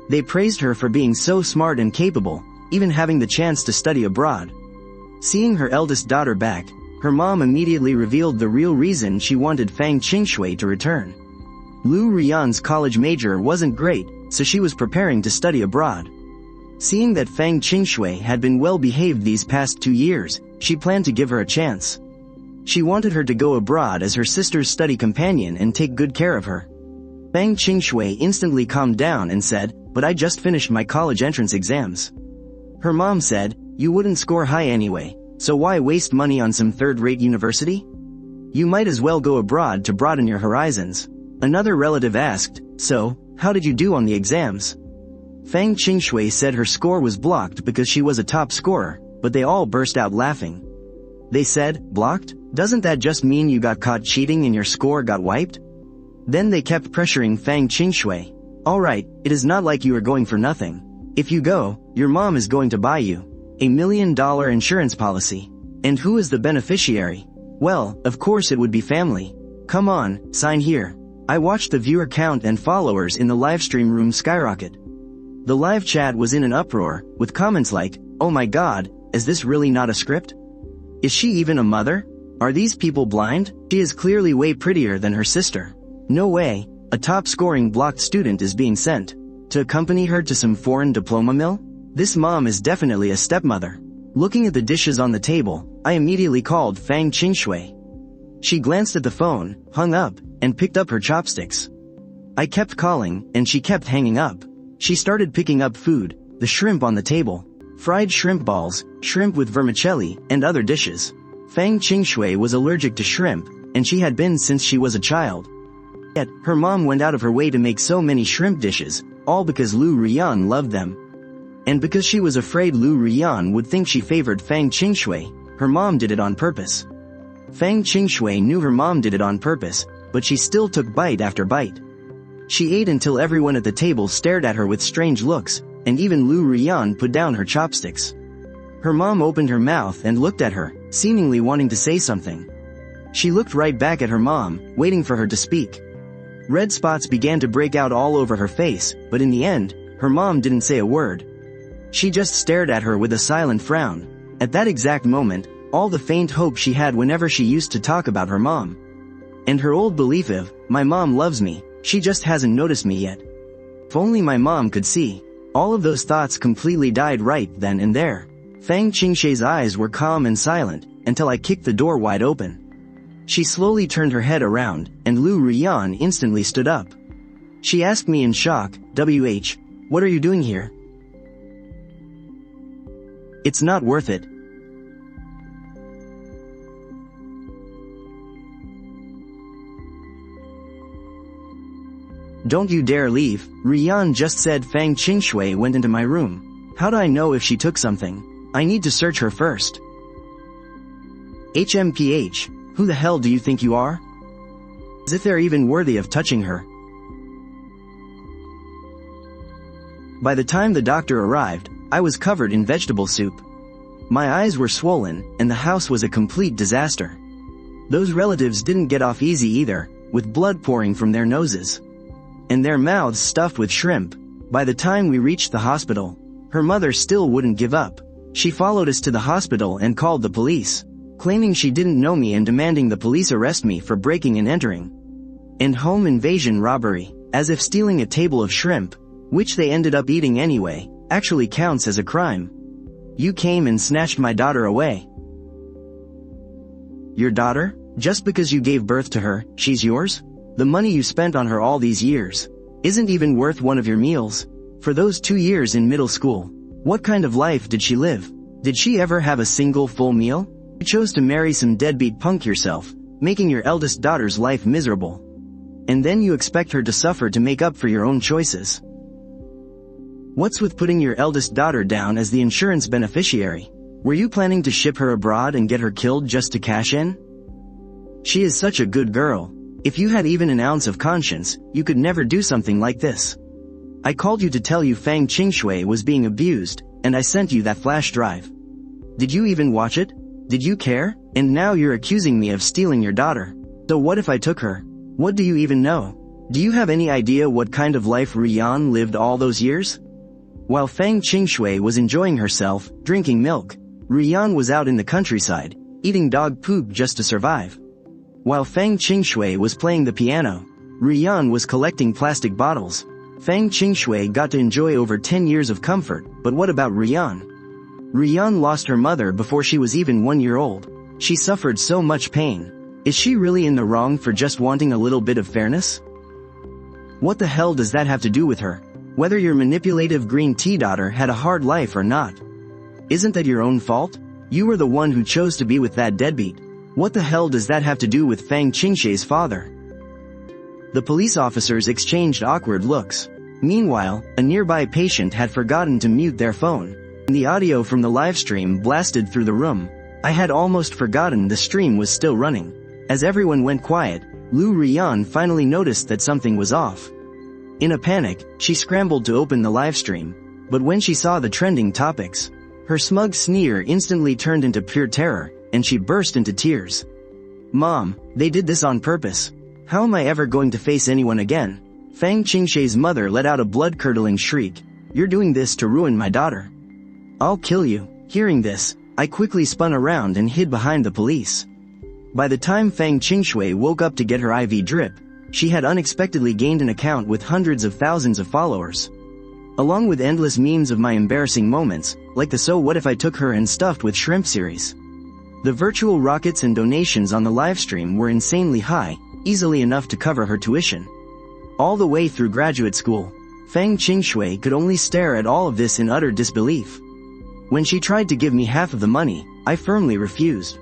They praised her for being so smart and capable, even having the chance to study abroad. Seeing her eldest daughter back, her mom immediately revealed the real reason she wanted Fang Qingxue to return. Liu Ruyan's college major wasn't great, so she was preparing to study abroad. Seeing that Fang Qingxue had been well behaved these past 2 years, she planned to give her a chance. She wanted her to go abroad as her sister's study companion and take good care of her. Fang Qingxue instantly calmed down and said, "But I just finished my college entrance exams." Her mom said, "You wouldn't score high anyway, so why waste money on some third-rate university? You might as well go abroad to broaden your horizons." Another relative asked, "So, how did you do on the exams?" Fang Qingxue said her score was blocked because she was a top scorer, but they all burst out laughing. They said, "Blocked? Doesn't that just mean you got caught cheating and your score got wiped?" Then they kept pressuring Fang Qingxue. "Alright, it is not like you are going for nothing. If you go, your mom is going to buy you $1 million insurance policy. And who is the beneficiary? Well, of course it would be family. Come on, sign here." I watched the viewer count and followers in the livestream room skyrocket. The live chat was in an uproar, with comments like, "Oh my god, is this really not a script? Is she even a mother? Are these people blind? She is clearly way prettier than her sister. No way, a top-scoring blocked student is being sent to accompany her to some foreign diploma mill? This mom is definitely a stepmother. Looking at the dishes on the table, I immediately called Fang Qingxue. She glanced at the phone, hung up, and picked up her chopsticks. I kept calling, and she kept hanging up. She started picking up food, the shrimp on the table, fried shrimp balls, shrimp with vermicelli, and other dishes. Fang Qingxue was allergic to shrimp, and she had been since she was a child. Yet, her mom went out of her way to make so many shrimp dishes, all because Liu Ruyan loved them. And because she was afraid Liu Ruyan would think she favored Fang Qingxue, her mom did it on purpose. Fang Qingxue knew her mom did it on purpose, but she still took bite after bite. She ate until everyone at the table stared at her with strange looks, and even Liu Ruyan put down her chopsticks. Her mom opened her mouth and looked at her, seemingly wanting to say something. She looked right back at her mom, waiting for her to speak. Red spots began to break out all over her face, but in the end, her mom didn't say a word. She just stared at her with a silent frown. At that exact moment, all the faint hope she had whenever she used to talk about her mom. And her old belief of, my mom loves me, she just hasn't noticed me yet. If only my mom could see. All of those thoughts completely died right then and there. Fang Qingxue's eyes were calm and silent, until I kicked the door wide open. She slowly turned her head around, and Liu Ruyan instantly stood up. She asked me in shock, "WH, what are you doing here?" "It's not worth it." "Don't you dare leave," Ruyan just said. Fang Qingxue went into my room. How do I know if she took something? I need to search her first. HMPH, who the hell do you think you are? As if they're even worthy of touching her. By the time the doctor arrived, I was covered in vegetable soup. My eyes were swollen, and the house was a complete disaster. Those relatives didn't get off easy either, with blood pouring from their noses. And their mouths stuffed with shrimp. By the time we reached the hospital, her mother still wouldn't give up. She followed us to the hospital and called the police, claiming she didn't know me and demanding the police arrest me for breaking and entering. And home invasion robbery, as if stealing a table of shrimp, which they ended up eating anyway, actually counts as a crime. You came and snatched my daughter away. Your daughter? Just because you gave birth to her, she's yours? The money you spent on her all these years isn't even worth one of your meals. For those 2 years in middle school, what kind of life did she live? Did she ever have a single full meal? You chose to marry some deadbeat punk yourself, making your eldest daughter's life miserable. And then you expect her to suffer to make up for your own choices. What's with putting your eldest daughter down as the insurance beneficiary? Were you planning to ship her abroad and get her killed just to cash in? She is such a good girl. If you had even an ounce of conscience, you could never do something like this. I called you to tell you Fang Qingxue was being abused, and I sent you that flash drive. Did you even watch it? Did you care? And now you're accusing me of stealing your daughter. So what if I took her? What do you even know? Do you have any idea what kind of life Ruyan lived all those years? While Fang Qingxue was enjoying herself, drinking milk, Ruyan was out in the countryside, eating dog poop just to survive. While Fang Qingxue was playing the piano, Ruyan was collecting plastic bottles. Fang Qingxue got to enjoy over 10 years of comfort, but what about Ruyan? Ruyan lost her mother before she was even 1 year old. She suffered so much pain. Is she really in the wrong for just wanting a little bit of fairness? What the hell does that have to do with her? Whether your manipulative green tea daughter had a hard life or not. Isn't that your own fault? You were the one who chose to be with that deadbeat. What the hell does that have to do with Fang Qingxue's father? The police officers exchanged awkward looks. Meanwhile, a nearby patient had forgotten to mute their phone, and the audio from the livestream blasted through the room. I had almost forgotten the stream was still running. As everyone went quiet, Liu Ruyan finally noticed that something was off. In a panic, she scrambled to open the livestream, but when she saw the trending topics, her smug sneer instantly turned into pure terror, and she burst into tears. "Mom, they did this on purpose. How am I ever going to face anyone again?" Fang Qingxue's mother let out a blood-curdling shriek. "You're doing this to ruin my daughter. I'll kill you." Hearing this, I quickly spun around and hid behind the police. By the time Fang Qingxue woke up to get her IV drip, she had unexpectedly gained an account with hundreds of thousands of followers. Along with endless memes of my embarrassing moments, like the "So what if I took her and stuffed with shrimp" series. The virtual rockets and donations on the livestream were insanely high, easily enough to cover her tuition. All the way through graduate school, Fang Qingxue could only stare at all of this in utter disbelief. When she tried to give me half of the money, I firmly refused.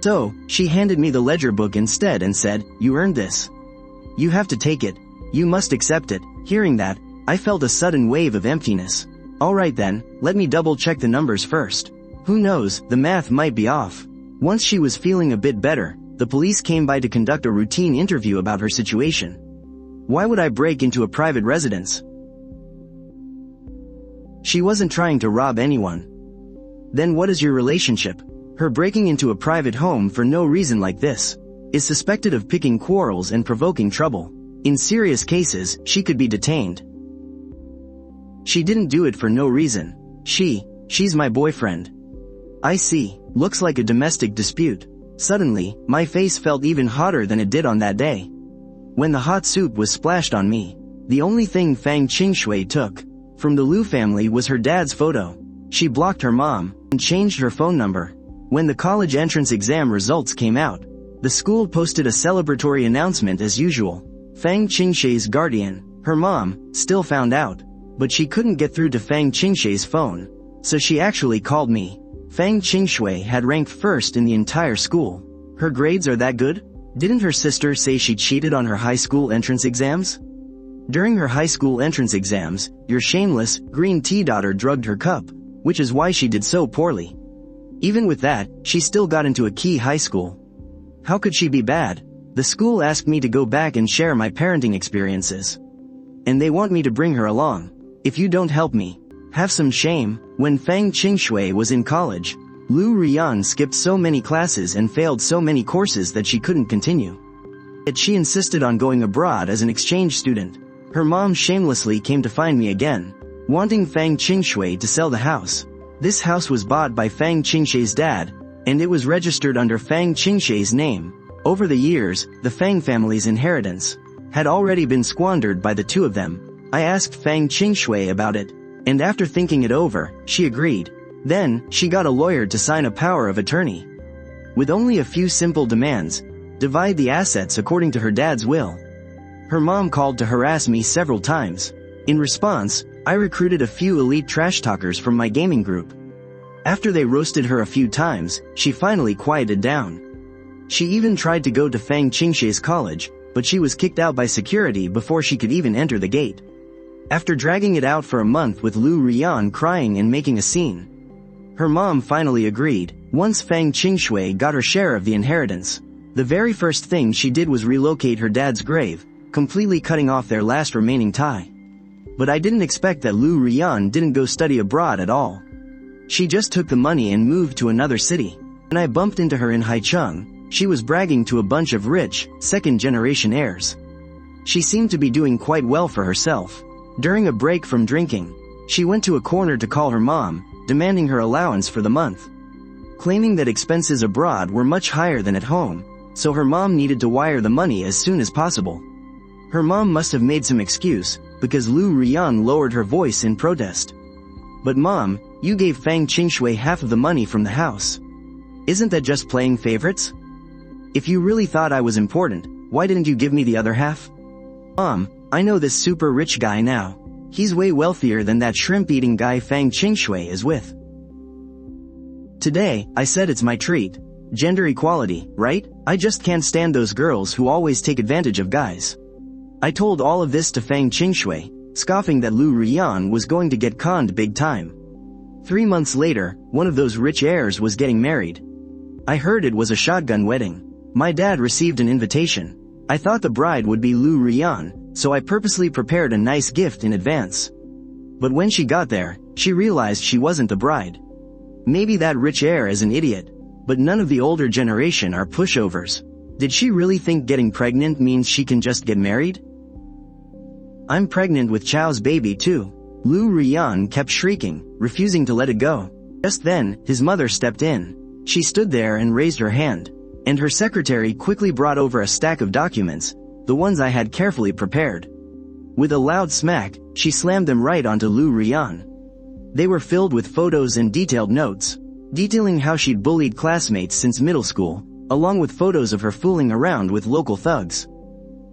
So, she handed me the ledger book instead and said, "You earned this. You have to take it. You must accept it." Hearing that, I felt a sudden wave of emptiness. Alright then, let me double check the numbers first. Who knows, the math might be off. Once she was feeling a bit better, the police came by to conduct a routine interview about her situation. Why would I break into a private residence? She wasn't trying to rob anyone. Then what is your relationship? Her breaking into a private home for no reason like this is suspected of picking quarrels and provoking trouble. In serious cases, she could be detained. She didn't do it for no reason. She's my boyfriend. I see. Looks like a domestic dispute. Suddenly, my face felt even hotter than it did on that day. When the hot soup was splashed on me, the only thing Fang Qingxue took from the Liu family was her dad's photo. She blocked her mom and changed her phone number. When the college entrance exam results came out, the school posted a celebratory announcement as usual. Fang Qingxue's guardian, her mom, still found out, but she couldn't get through to Fang Qingxue's phone, so she actually called me. Fang Qingxue had ranked first in the entire school. Her grades are that good? Didn't her sister say she cheated on her high school entrance exams? During her high school entrance exams, your shameless, green tea daughter drugged her cup, which is why she did so poorly. Even with that, she still got into a key high school. How could she be bad? The school asked me to go back and share my parenting experiences. And they want me to bring her along. If you don't help me, have some shame. When Fang Qingxue was in college, Liu Ruyan skipped so many classes and failed so many courses that she couldn't continue. Yet she insisted on going abroad as an exchange student. Her mom shamelessly came to find me again, wanting Fang Qingxue to sell the house. This house was bought by Fang Qingxue's dad, and it was registered under Fang Qingxue's name. Over the years, the Fang family's inheritance had already been squandered by the two of them. I asked Fang Qingxue about it, and after thinking it over, she agreed. Then, she got a lawyer to sign a power of attorney. With only a few simple demands: divide the assets according to her dad's will. Her mom called to harass me several times. In response, I recruited a few elite trash talkers from my gaming group. After they roasted her a few times, she finally quieted down. She even tried to go to Fang Qingxue's college, but she was kicked out by security before she could even enter the gate. After dragging it out for a month with Liu Ruyan crying and making a scene, her mom finally agreed. Once Fang Qingxue got her share of the inheritance, the very first thing she did was relocate her dad's grave, completely cutting off their last remaining tie. But I didn't expect that Liu Ruyan didn't go study abroad at all. She just took the money and moved to another city. When I bumped into her in Haicheng, she was bragging to a bunch of rich, second-generation heirs. She seemed to be doing quite well for herself. During a break from drinking, she went to a corner to call her mom, demanding her allowance for the month, claiming that expenses abroad were much higher than at home, so her mom needed to wire the money as soon as possible. Her mom must have made some excuse, because Liu Ruyan lowered her voice in protest. "But mom, you gave Fang Qingxue half of the money from the house. Isn't that just playing favorites? If you really thought I was important, why didn't you give me the other half?" "Mom, I know this super rich guy now. He's way wealthier than that shrimp-eating guy Fang Qingxue is with." Today, I said it's my treat. Gender equality, right? I just can't stand those girls who always take advantage of guys. I told all of this to Fang Qingxue, scoffing that Liu Ruyan was going to get conned big time. 3 months later, one of those rich heirs was getting married. I heard it was a shotgun wedding. My dad received an invitation. I thought the bride would be Liu Ruyan, so I purposely prepared a nice gift in advance. But when she got there, she realized she wasn't the bride. Maybe that rich heir is an idiot, but none of the older generation are pushovers. Did she really think getting pregnant means she can just get married? "I'm pregnant with Chao's baby too." Liu Ruyan kept shrieking, refusing to let it go. Just then, his mother stepped in. She stood there and raised her hand, and her secretary quickly brought over a stack of documents, the ones I had carefully prepared. With a loud smack, she slammed them right onto Liu Ruyan. They were filled with photos and detailed notes, detailing how she'd bullied classmates since middle school, along with photos of her fooling around with local thugs.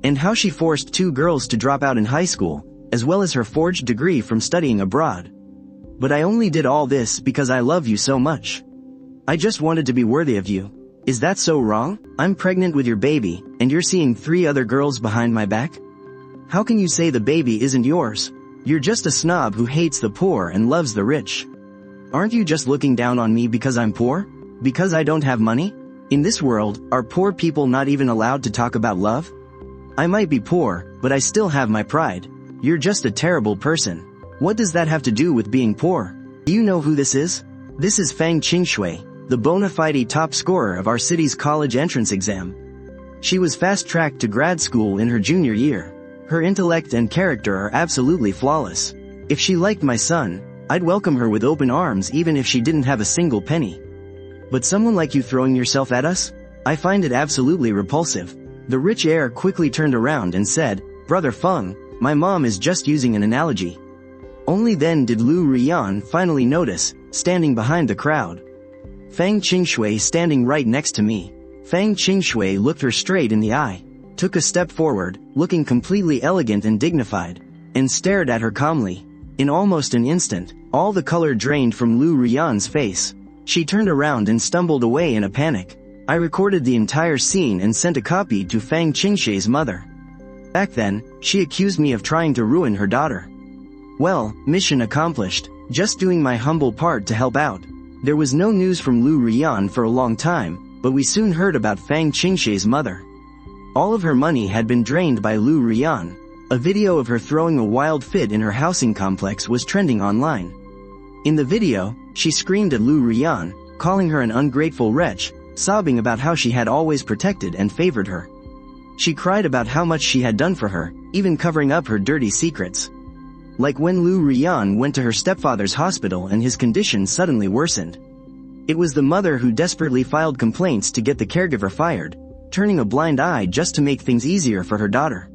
And how she forced 2 girls to drop out in high school, as well as her forged degree from studying abroad. But I only did all this because I love you so much. I just wanted to be worthy of you. Is that so wrong? I'm pregnant with your baby, and you're seeing 3 other girls behind my back? How can you say the baby isn't yours? You're just a snob who hates the poor and loves the rich. Aren't you just looking down on me because I'm poor? Because I don't have money? In this world, are poor people not even allowed to talk about love? I might be poor, but I still have my pride. You're just a terrible person. What does that have to do with being poor? Do you know who this is? This is Fang Qingxue, the bona fide top scorer of our city's college entrance exam. She was fast-tracked to grad school in her junior year. Her intellect and character are absolutely flawless. If she liked my son, I'd welcome her with open arms even if she didn't have a single penny. But someone like you throwing yourself at us? I find it absolutely repulsive. The rich heir quickly turned around and said, "Brother Feng, my mom is just using an analogy." Only then did Liu Ruyan finally notice, standing behind the crowd, Fang Qingxue standing right next to me. Fang Qingxue looked her straight in the eye, took a step forward, looking completely elegant and dignified, and stared at her calmly. In almost an instant, all the color drained from Liu Ruyan's face. She turned around and stumbled away in a panic. I recorded the entire scene and sent a copy to Fang Qingxue's mother. Back then, she accused me of trying to ruin her daughter. Well, mission accomplished, just doing my humble part to help out. There was no news from Liu Ruyan for a long time, but we soon heard about Fang Qingxue's mother. All of her money had been drained by Liu Ruyan. A video of her throwing a wild fit in her housing complex was trending online. In the video, she screamed at Liu Ruyan, calling her an ungrateful wretch, sobbing about how she had always protected and favored her. She cried about how much she had done for her, even covering up her dirty secrets. Like when Liu Ruyan went to her stepfather's hospital and his condition suddenly worsened. It was the mother who desperately filed complaints to get the caregiver fired, turning a blind eye just to make things easier for her daughter.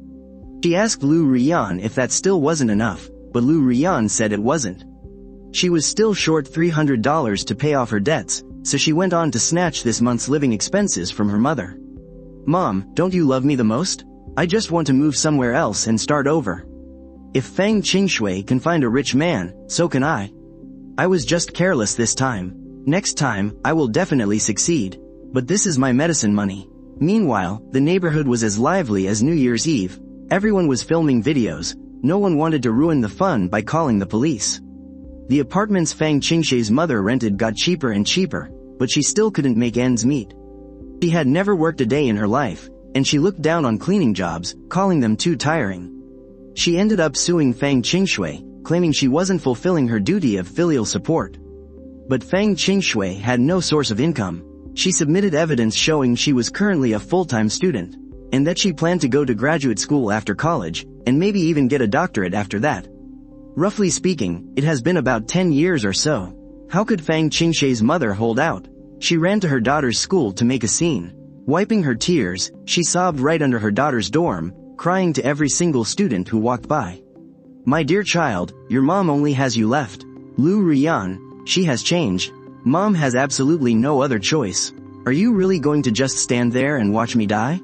She asked Liu Ruyan if that still wasn't enough, but Liu Ruyan said it wasn't. She was still short $300 to pay off her debts, so she went on to snatch this month's living expenses from her mother. "Mom, don't you love me the most? I just want to move somewhere else and start over. If Fang Qingxue can find a rich man, so can I. I was just careless this time. Next time, I will definitely succeed. But this is my medicine money." Meanwhile, the neighborhood was as lively as New Year's Eve. Everyone was filming videos. No one wanted to ruin the fun by calling the police. The apartments Fang Qingxue's mother rented got cheaper and cheaper, but she still couldn't make ends meet. She had never worked a day in her life, and she looked down on cleaning jobs, calling them too tiring. She ended up suing Fang Qingxue, claiming she wasn't fulfilling her duty of filial support. But Fang Qingxue had no source of income. She submitted evidence showing she was currently a full-time student, and that she planned to go to graduate school after college, and maybe even get a doctorate after that. Roughly speaking, it has been about 10 years or so. How could Fang Qingxue's mother hold out? She ran to her daughter's school to make a scene. Wiping her tears, she sobbed right under her daughter's dorm, crying to every single student who walked by. "My dear child, your mom only has you left. Liu Ruyan, she has changed. Mom has absolutely no other choice. Are you really going to just stand there and watch me die?"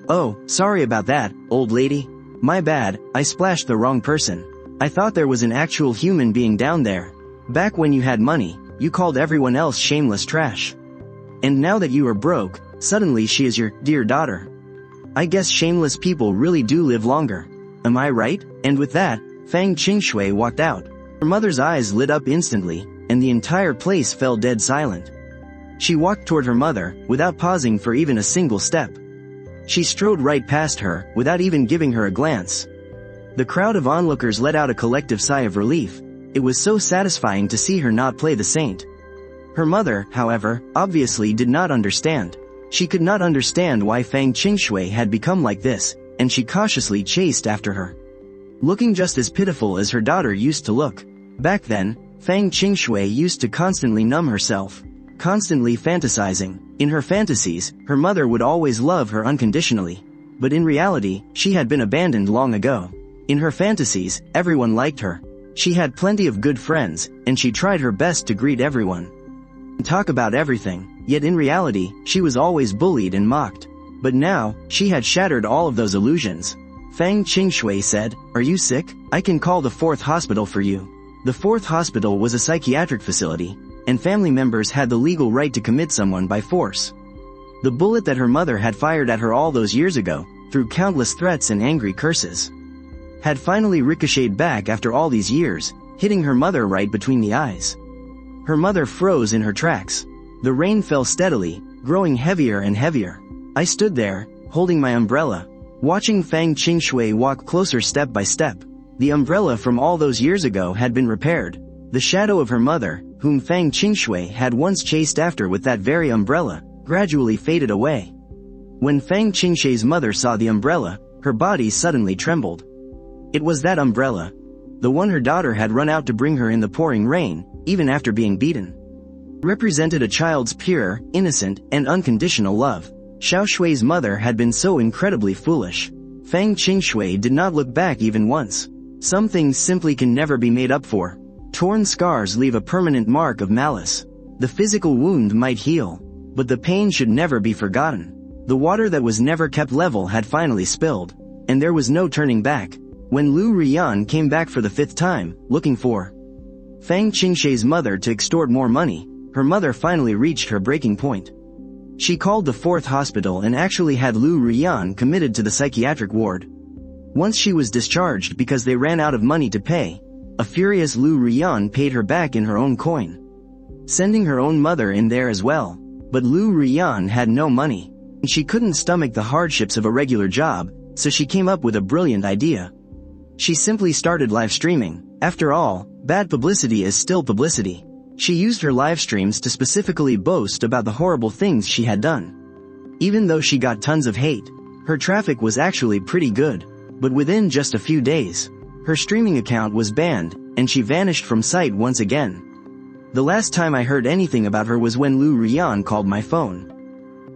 "Oh, sorry about that, old lady. My bad, I splashed the wrong person. I thought there was an actual human being down there. Back when you had money, you called everyone else shameless trash. And now that you are broke, suddenly she is your dear daughter. I guess shameless people really do live longer. Am I right?" And with that, Fang Qingxue walked out. Her mother's eyes lit up instantly, and the entire place fell dead silent. She walked toward her mother, without pausing for even a single step. She strode right past her, without even giving her a glance. The crowd of onlookers let out a collective sigh of relief. It was so satisfying to see her not play the saint. Her mother, however, obviously did not understand. She could not understand why Fang Qingxue had become like this, and she cautiously chased after her, looking just as pitiful as her daughter used to look. Back then, Fang Qingxue used to constantly numb herself, constantly fantasizing. In her fantasies, her mother would always love her unconditionally. But in reality, she had been abandoned long ago. In her fantasies, everyone liked her. She had plenty of good friends, and she tried her best to greet everyone and talk about everything, yet in reality, she was always bullied and mocked. But now, she had shattered all of those illusions. Fang Qingxue said, "Are you sick? I can call the 4th hospital for you." The 4th hospital was a psychiatric facility, and family members had the legal right to commit someone by force. The bullet that her mother had fired at her all those years ago, through countless threats and angry curses, had finally ricocheted back after all these years, hitting her mother right between the eyes. Her mother froze in her tracks. The rain fell steadily, growing heavier and heavier. I stood there, holding my umbrella, watching Fang Qingxue walk closer step by step. The umbrella from all those years ago had been repaired. The shadow of her mother, whom Fang Qingxue had once chased after with that very umbrella, gradually faded away. When Fang Qingxue's mother saw the umbrella, her body suddenly trembled. It was that umbrella, the one her daughter had run out to bring her in the pouring rain, even after being beaten. Represented a child's pure, innocent, and unconditional love. Xiao Shui's mother had been so incredibly foolish. Fang Qingxue did not look back even once. Some things simply can never be made up for. Torn scars leave a permanent mark of malice. The physical wound might heal, but the pain should never be forgotten. The water that was never kept level had finally spilled, and there was no turning back. When Liu Ruyan came back for the 5th time, looking for Fang Qingxue's mother to extort more money, her mother finally reached her breaking point. She called the 4th hospital and actually had Liu Ruyan committed to the psychiatric ward. Once she was discharged because they ran out of money to pay, a furious Liu Ruyan paid her back in her own coin, sending her own mother in there as well. But Liu Ruyan had no money, and she couldn't stomach the hardships of a regular job, so she came up with a brilliant idea. She simply started live streaming. After all, bad publicity is still publicity. She used her live streams to specifically boast about the horrible things she had done. Even though she got tons of hate, her traffic was actually pretty good. But within just a few days, her streaming account was banned, and she vanished from sight once again. The last time I heard anything about her was when Liu Ruyan called my phone.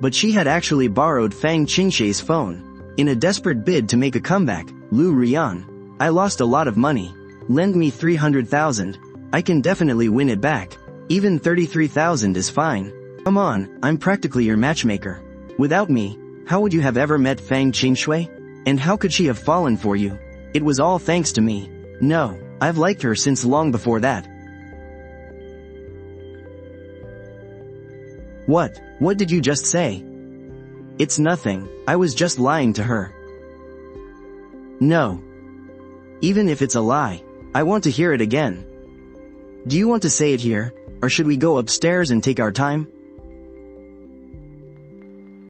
But she had actually borrowed Fang Qingxue's phone. In a desperate bid to make a comeback, Liu Ruyan, I lost a lot of money. Lend me 300,000. I can definitely win it back. Even 33,000 is fine. Come on, I'm practically your matchmaker. Without me, how would you have ever met Fang Qingxue? And how could she have fallen for you? It was all thanks to me. No, I've liked her since long before that. What did you just say? It's nothing, I was just lying to her. No. Even if it's a lie, I want to hear it again. Do you want to say it here, or should we go upstairs and take our time?